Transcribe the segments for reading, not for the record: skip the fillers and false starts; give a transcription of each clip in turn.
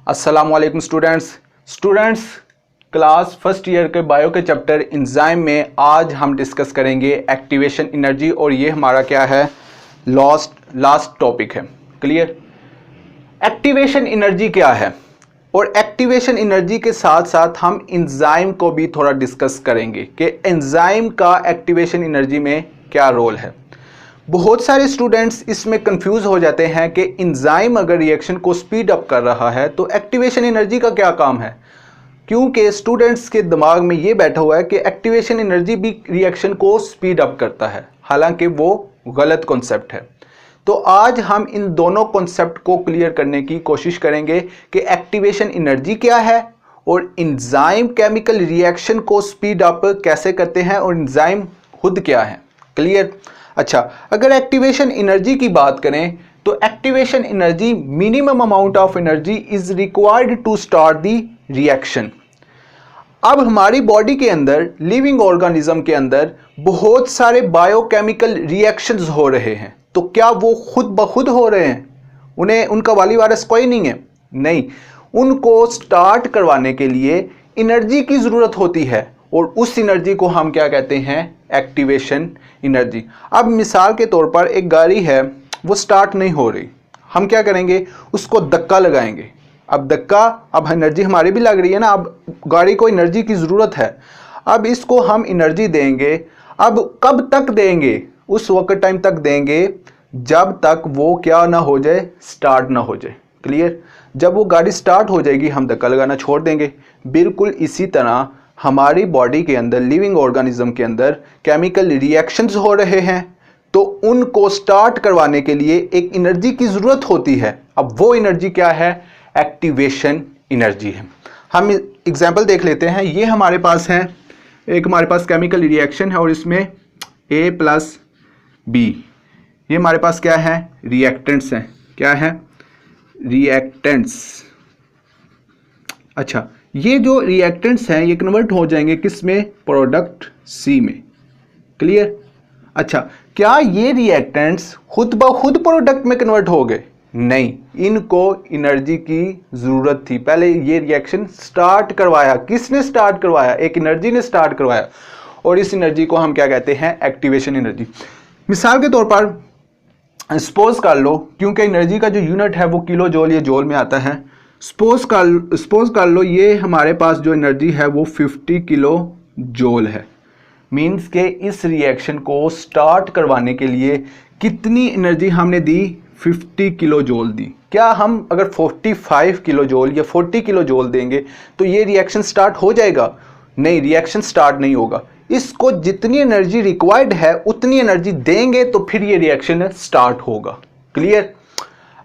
अस्सलामुअलैकुम students class first year के bio के चैप्टर इंजाइम में आज हम डिस्कस करेंगे एक्टिवेशन एनर्जी और ये हमारा क्या है लास्ट टॉपिक है। क्लियर। एक्टिवेशन एनर्जी क्या है और एक्टिवेशन एनर्जी के साथ साथ हम इंजाइम को भी थोड़ा डिस्कस करेंगे कि इंजाइम का एक्टिवेशन एनर्जी में क्या रोल है। बहुत सारे स्टूडेंट्स इसमें कंफ्यूज हो जाते हैं कि इंजाइम अगर रिएक्शन को स्पीड अप कर रहा है तो एक्टिवेशन एनर्जी का क्या काम है, क्योंकि स्टूडेंट्स के दिमाग में ये बैठा हुआ है कि एक्टिवेशन एनर्जी भी रिएक्शन को स्पीड अप करता है, हालांकि वो गलत कॉन्सेप्ट है। तो आज हम इन दोनों कॉन्सेप्ट को क्लियर करने की कोशिश करेंगे कि एक्टिवेशन एनर्जी क्या है और इंजाइम केमिकल रिएक्शन को स्पीड अप कैसे करते हैं और इंजाइम खुद क्या है। क्लियर। अच्छा, अगर एक्टिवेशन एनर्जी की बात करें तो activation energy minimum amount of energy is required to start the reaction. अब हमारी बॉडी के अंदर लिविंग ऑर्गेनिज्म के अंदर बहुत सारे बायोकेमिकल रिएक्शंस हो रहे हैं, तो क्या वो खुद ब खुद हो रहे हैं? उन्हें उनका वाली वारिस कोई नहीं है? नहीं, उनको स्टार्ट करवाने के लिए एनर्जी की ज़रूरत होती है और उस एनर्जी को हम क्या कहते हैं? Activation energy. अब मिसाल के तौर पर एक गाड़ी है, वो स्टार्ट नहीं हो रही, हम क्या करेंगे? उसको धक्का लगाएंगे। अब एनर्जी हमारी भी लग रही है ना, अब गाड़ी को एनर्जी की ज़रूरत है, अब इसको हम एनर्जी देंगे। अब कब तक देंगे? उस वक्त टाइम तक देंगे जब तक वो क्या ना हो जाए, स्टार्ट ना हो जाए। क्लियर। जब वो गाड़ी स्टार्ट हो जाएगी हम धक्का लगाना छोड़ देंगे। बिल्कुल इसी तरह हमारी बॉडी के अंदर लिविंग ऑर्गेनिज्म के अंदर केमिकल रिएक्शंस हो रहे हैं, तो उनको स्टार्ट करवाने के लिए एक एनर्जी की ज़रूरत होती है। अब वो एनर्जी क्या है? एक्टिवेशन एनर्जी है। हम एग्जांपल देख लेते हैं। ये हमारे पास है, एक हमारे पास केमिकल रिएक्शन है और इसमें A+B, ये हमारे पास क्या है? रिएक्टेंट्स हैं। क्या है? रिएक्टेंट्स। अच्छा, ये जो रिएक्टेंट्स हैं ये कन्वर्ट हो जाएंगे किस में? प्रोडक्ट C में। क्लियर। अच्छा, क्या ये रिएक्टेंट्स खुद ब खुद प्रोडक्ट में कन्वर्ट हो गए? नहीं, इनको एनर्जी की ज़रूरत थी। पहले ये रिएक्शन स्टार्ट करवाया, किसने स्टार्ट करवाया? एक एनर्जी ने स्टार्ट करवाया और इस एनर्जी को हम क्या कहते हैं? Activation energy. मिसाल के तौर पर सपोज कर लो, क्योंकि एनर्जी का जो यूनिट है वो किलो जूल या जूल में आता है, सपोज कर लो ये हमारे पास जो एनर्जी है वो 50 किलो जूल है। मीन्स के इस रिएक्शन को स्टार्ट करवाने के लिए कितनी एनर्जी हमने दी? 50 किलो जूल दी। क्या हम अगर 45 किलो जूल या 40 किलो जूल देंगे तो ये रिएक्शन स्टार्ट हो जाएगा? नहीं, रिएक्शन स्टार्ट नहीं होगा। इसको जितनी एनर्जी रिक्वायर्ड है उतनी एनर्जी देंगे तो फिर ये रिएक्शन स्टार्ट होगा। क्लियर।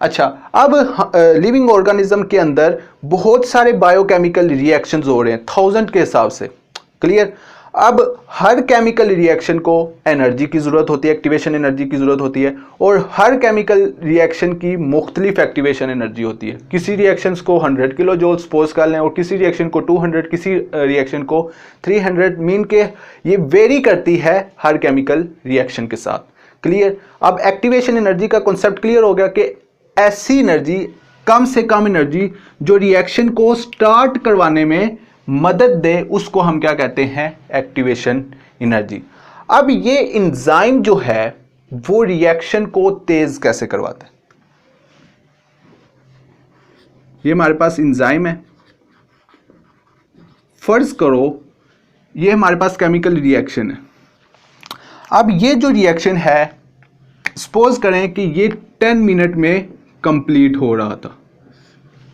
अच्छा, अब लिविंग ऑर्गेनिज्म के अंदर बहुत सारे बायोकेमिकल रिएक्शंस हो रहे हैं, 1000 के हिसाब से। क्लियर। अब हर केमिकल रिएक्शन को एनर्जी की ज़रूरत होती है, एक्टिवेशन एनर्जी की ज़रूरत होती है, और हर केमिकल रिएक्शन की मुख्तलिफ एक्टिवेशन एनर्जी होती है। किसी रिएक्शंस को 100 किलो जूल सपोज कर लें और किसी रिएक्शन को 200, किसी रिएक्शन को 300। मीन के ये वेरी करती है हर केमिकल रिएक्शन के साथ। क्लियर। अब एक्टिवेशन एनर्जी का कॉन्सेप्ट क्लियर हो गया कि ऐसी एनर्जी, कम से कम एनर्जी जो रिएक्शन को स्टार्ट करवाने में मदद दे, उसको हम क्या कहते हैं? Activation energy. अब ये एंजाइम जो है वो रिएक्शन को तेज कैसे करवाता है? ये हमारे पास एंजाइम है, फर्ज करो ये हमारे पास केमिकल रिएक्शन है। अब ये जो रिएक्शन है, सपोज करें कि ये 10 मिनट में कंप्लीट हो रहा था,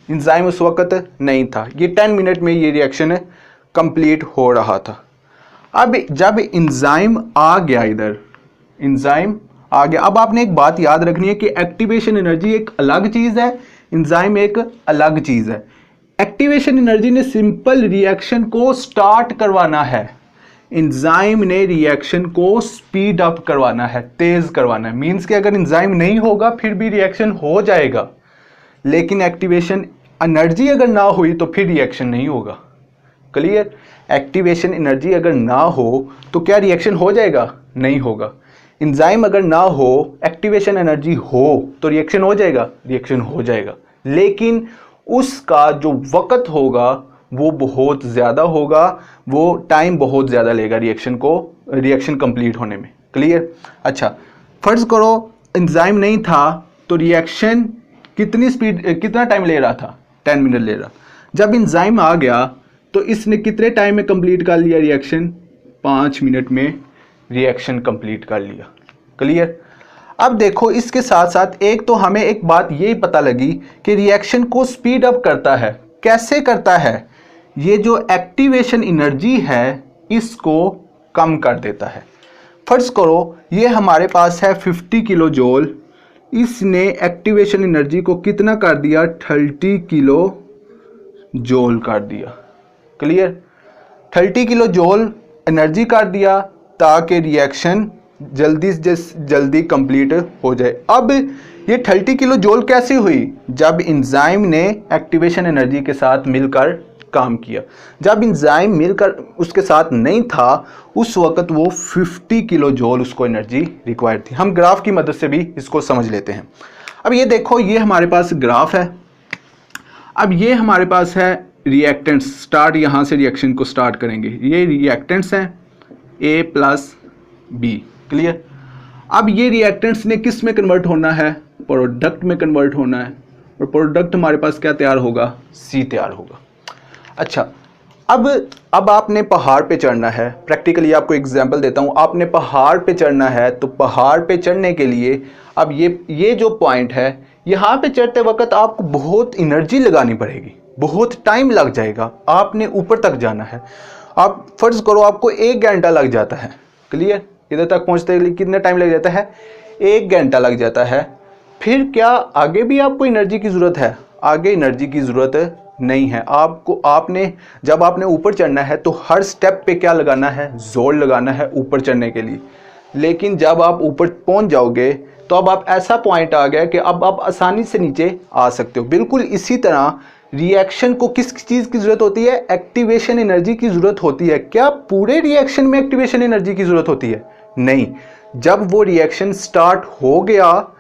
एंजाइम उस वक्त नहीं था, ये 10 मिनट में ये रिएक्शन कंप्लीट हो रहा था। अब जब एंजाइम आ गया, इधर एंजाइम आ गया, अब आपने एक बात याद रखनी है कि एक्टिवेशन एनर्जी एक अलग चीज़ है, एंजाइम एक अलग चीज़ है। एक्टिवेशन एनर्जी ने सिंपल रिएक्शन को स्टार्ट करवाना है, एंजाइम ने रिएक्शन को स्पीड अप करवाना है, तेज करवाना है। मीन्स कि अगर एंजाइम नहीं होगा फिर भी रिएक्शन हो जाएगा, लेकिन एक्टिवेशन एनर्जी अगर ना हुई तो फिर रिएक्शन नहीं होगा। क्लियर। एक्टिवेशन एनर्जी अगर ना हो तो क्या रिएक्शन हो जाएगा? नहीं होगा। एंजाइम अगर ना हो, एक्टिवेशन एनर्जी हो तो रिएक्शन हो जाएगा? रिएक्शन हो जाएगा। लेकिन उसका जो वक़्त होगा वो बहुत ज़्यादा होगा, वो टाइम बहुत ज़्यादा लेगा रिएक्शन कंप्लीट होने में। क्लियर? अच्छा, फ़र्ज़ करो एंजाइम नहीं था तो रिएक्शन कितना टाइम ले रहा था? 10 मिनट ले रहा। जब एंजाइम आ गया तो इसने कितने टाइम में कंप्लीट कर लिया रिएक्शन? 5 मिनट में रिएक्शन कंप्लीट कर लिया। क्लियर? अब देखो इसके साथ साथ एक तो हमें एक बात ये पता लगी कि रिएक्शन को स्पीड अप करता है। कैसे करता है? ये जो एक्टिवेशन एनर्जी है इसको कम कर देता है। फर्ज करो ये हमारे पास है 50 किलो जूल, इसने एक्टिवेशन एनर्जी को कितना कर दिया? 30 किलो जूल कर दिया। क्लियर? 30 किलो जूल एनर्जी कर दिया ताकि रिएक्शन जल्दी कंप्लीट हो जाए। अब ये 30 किलो जूल कैसे हुई? जब एंजाइम ने एक्टिवेशन एनर्जी के साथ मिलकर काम किया। जब एंजाइम मिलकर उसके साथ नहीं था उस वक्त वो 50 किलो जूल उसको एनर्जी रिक्वायर्ड थी। हम ग्राफ की मदद से भी इसको समझ लेते हैं। अब ये देखो ये हमारे पास ग्राफ है। अब ये हमारे पास है रिएक्टेंट्स। स्टार्ट यहाँ से रिएक्शन को स्टार्ट करेंगे। ये रिएक्टेंट्स हैं A प्लस B। क्लियर? अब ये रिएक्टेंट्स ने किस में कन्वर्ट होना है? प्रोडक्ट में कन्वर्ट होना है। और प्रोडक्ट हमारे पास क्या तैयार होगा? C तैयार होगा। अच्छा, अब आपने पहाड़ पे चढ़ना है। प्रैक्टिकली आपको एग्जांपल देता हूँ। आपने पहाड़ पे चढ़ना है तो पहाड़ पे चढ़ने के लिए अब ये जो पॉइंट है यहाँ पे चढ़ते वक्त आपको बहुत एनर्जी लगानी पड़ेगी, बहुत टाइम लग जाएगा। आपने ऊपर तक जाना है। आप फर्ज करो आपको 1 घंटा लग जाता है। क्लियर? इधर तक पहुँचते कितना टाइम लग जाता है? 1 घंटा लग जाता है। फिर क्या आगे भी आपको एनर्जी की ज़रूरत है? आगे एनर्जी की ज़रूरत नहीं है। जब आपने ऊपर चढ़ना है तो हर स्टेप पे क्या लगाना है? जोर लगाना है ऊपर चढ़ने के लिए। लेकिन जब आप ऊपर पहुंच जाओगे तो अब आप ऐसा पॉइंट आ गया कि अब आप आसानी से नीचे आ सकते हो। बिल्कुल इसी तरह रिएक्शन को किस चीज़ की ज़रूरत होती है? एक्टिवेशन एनर्जी की ज़रूरत होती है। क्या पूरे रिएक्शन में एक्टिवेशन एनर्जी की ज़रूरत होती है? नहीं। जब वो रिएक्शन स्टार्ट हो गया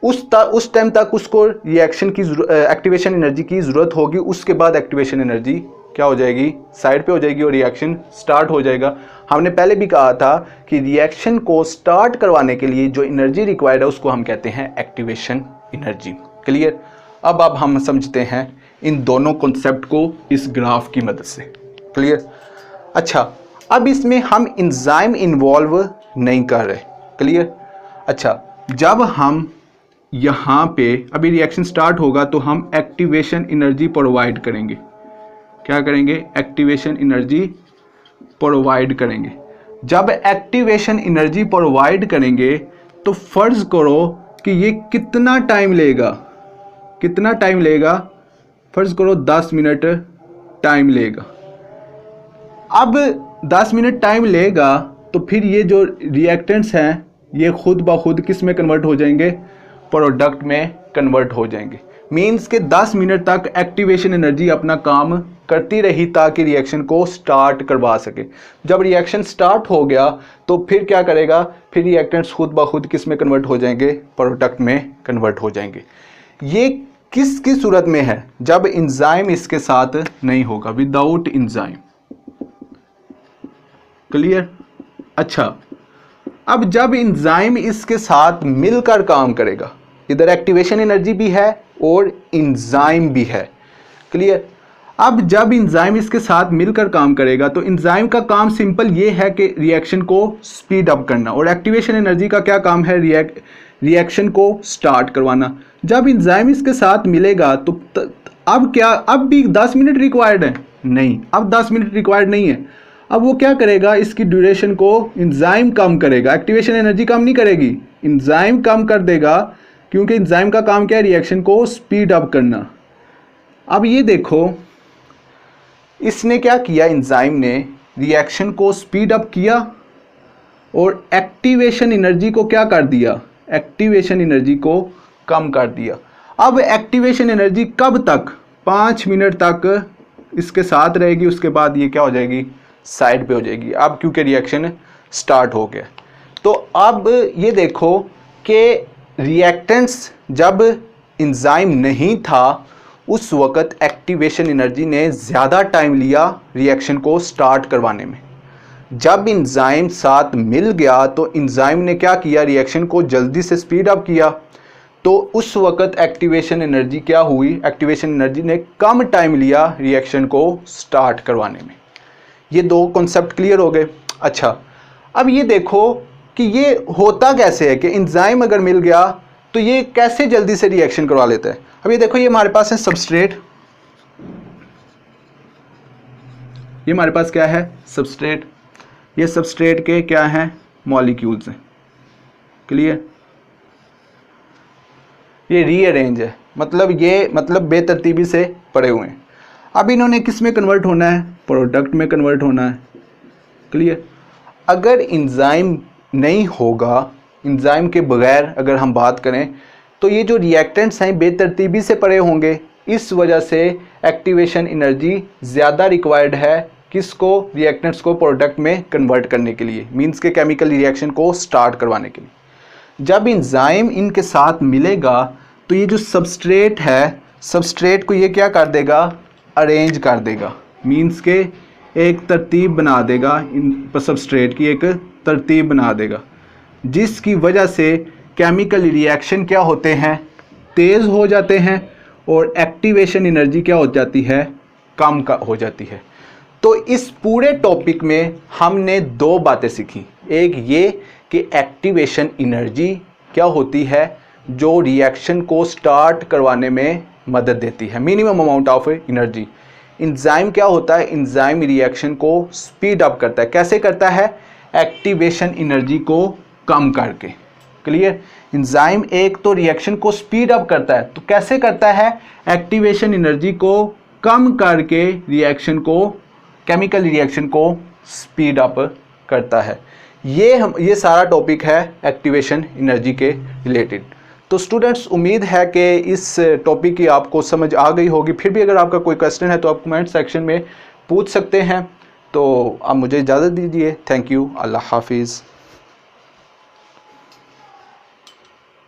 उस टाइम तक उसको रिएक्शन की एक्टिवेशन एनर्जी की ज़रूरत होगी। उसके बाद एक्टिवेशन एनर्जी क्या हो जाएगी? साइड पे हो जाएगी और रिएक्शन स्टार्ट हो जाएगा। हमने पहले भी कहा था कि रिएक्शन को स्टार्ट करवाने के लिए जो एनर्जी रिक्वायर्ड है उसको हम कहते हैं एक्टिवेशन एनर्जी। क्लियर? अब हम समझते हैं इन दोनों कॉन्सेप्ट को इस ग्राफ की मदद से। क्लियर? अच्छा, अब इसमें हम एंजाइम इन्वॉल्व नहीं कर रहे। क्लियर? अच्छा, जब हम यहाँ पे अभी रिएक्शन स्टार्ट होगा तो हम एक्टिवेशन एनर्जी प्रोवाइड करेंगे। क्या करेंगे? एक्टिवेशन एनर्जी प्रोवाइड करेंगे। जब एक्टिवेशन एनर्जी प्रोवाइड करेंगे तो फर्ज करो कि ये कितना टाइम लेगा? कितना टाइम लेगा? फर्ज करो 10 मिनट टाइम लेगा। अब 10 मिनट टाइम लेगा तो फिर ये जो रिएक्टेंट्स हैं ये खुद ब खुद किस में कन्वर्ट हो जाएंगे? प्रोडक्ट में कन्वर्ट हो जाएंगे। मीन्स के 10 मिनट तक एक्टिवेशन एनर्जी अपना काम करती रही ताकि रिएक्शन को स्टार्ट करवा सके। जब रिएक्शन स्टार्ट हो गया तो फिर क्या करेगा? फिर रिएक्टेंट्स खुद ब खुद किस में कन्वर्ट हो जाएंगे? प्रोडक्ट में कन्वर्ट हो जाएंगे। ये किसकी सूरत में है? जब एंजाइम इसके साथ नहीं होगा, विदाउट एंजाइम। क्लियर? अच्छा, अब जब एंजाइम इसके साथ मिलकर काम करेगा, इधर एक्टिवेशन एनर्जी भी है और एंजाइम भी है। क्लियर? अब जब एंजाइम इसके साथ मिलकर काम करेगा तो एंजाइम का काम सिंपल ये है कि रिएक्शन को स्पीड अप करना, और एक्टिवेशन एनर्जी का क्या काम है? रिएक्शन को स्टार्ट करवाना। जब एंजाइम इसके साथ मिलेगा तो अब क्या, अब भी 10 मिनट रिक्वायर्ड है? नहीं, अब 10 मिनट रिक्वायर्ड नहीं है। अब वो क्या करेगा? इसकी ड्यूरेशन को एंजाइम कम करेगा। एक्टिवेशन एनर्जी कम नहीं करेगी, एंजाइम कम कर देगा, क्योंकि एंजाइम का काम क्या है? रिएक्शन को स्पीड अप करना। अब ये देखो इसने क्या किया? एंजाइम ने रिएक्शन को स्पीड अप किया और एक्टिवेशन एनर्जी को क्या कर दिया? एक्टिवेशन एनर्जी को कम कर दिया। अब एक्टिवेशन एनर्जी कब तक? 5 मिनट तक इसके साथ रहेगी। उसके बाद ये क्या हो जाएगी? साइड पे हो जाएगी। अब क्योंकि रिएक्शन स्टार्ट हो गया। तो अब ये देखो कि रिएक्टेंट्स जब एंजाइम नहीं था उस वक़्त एक्टिवेशन एनर्जी ने ज़्यादा टाइम लिया रिएक्शन को स्टार्ट करवाने में। जब इंजाइम साथ मिल गया तो इंजाइम ने क्या किया, रिएक्शन को जल्दी से स्पीड अप किया। तो उस वक़्त एक्टिवेशन एनर्जी क्या हुई, एक्टिवेशन एनर्जी ने कम टाइम लिया रिएक्शन को स्टार्ट करवाने में। ये दो कॉन्सेप्ट क्लियर हो गए। अच्छा, अब ये देखो कि ये होता कैसे है कि इंजाइम अगर मिल गया तो ये कैसे जल्दी से रिएक्शन करवा लेता है। अब ये देखो, ये हमारे पास है सबस्ट्रेट, ये हमारे पास क्या है, सबस्ट्रेट। ये सबस्ट्रेट के क्या हैं, मॉलिक्यूल्स हैं। क्लियर? ये रीअरेंज है, मतलब बेतरतीबी से पड़े हुए हैं। अब इन्होंने किस में कन्वर्ट होना है, प्रोडक्ट में कन्वर्ट होना है। क्लियर? अगर इंजाइम नहीं होगा, इंजाइम के बगैर अगर हम बात करें तो ये जो रिएक्टेंट्स हैं बेतरतीबी से पड़े होंगे। इस वजह से एक्टिवेशन एनर्जी ज़्यादा रिक्वायर्ड है किसको, रिएक्टेंट्स को प्रोडक्ट में कन्वर्ट करने के लिए, मींस के केमिकल रिएक्शन को स्टार्ट करवाने के लिए। जब इंजाइम इनके साथ मिलेगा तो ये जो सबस्ट्रेट है, सबस्ट्रेट को ये क्या कर देगा, अरेंज कर देगा, मींस के एक तरतीब बना देगा, इन सबस्ट्रेट की एक तरतीब बना देगा, जिसकी वजह से केमिकल रिएक्शन क्या होते हैं, तेज़ हो जाते हैं और एक्टिवेशन एनर्जी क्या हो जाती है, कम का हो जाती है। तो इस पूरे टॉपिक में हमने दो बातें सीखी। एक ये कि एक्टिवेशन एनर्जी क्या होती है जो रिएक्शन को स्टार्ट करवाने में मदद देती है, minimum amount of energy. Enzyme क्या होता है, इंजाइम रिएक्शन को स्पीड अप करता है। कैसे करता है, एक्टिवेशन एनर्जी को कम करके। क्लियर? इंजाइम एक तो रिएक्शन को स्पीड अप करता है, तो कैसे करता है, एक्टिवेशन एनर्जी को कम करके रिएक्शन को, केमिकल रिएक्शन को स्पीड अप करता है। ये सारा टॉपिक है एक्टिवेशन एनर्जी के रिलेटेड। तो स्टूडेंट्स, उम्मीद है कि इस टॉपिक की आपको समझ आ गई होगी। फिर भी अगर आपका कोई क्वेश्चन है तो आप कमेंट सेक्शन में पूछ सकते हैं। तो आप मुझे इजाज़त दीजिए। Thank you. अल्लाह हाफिज़।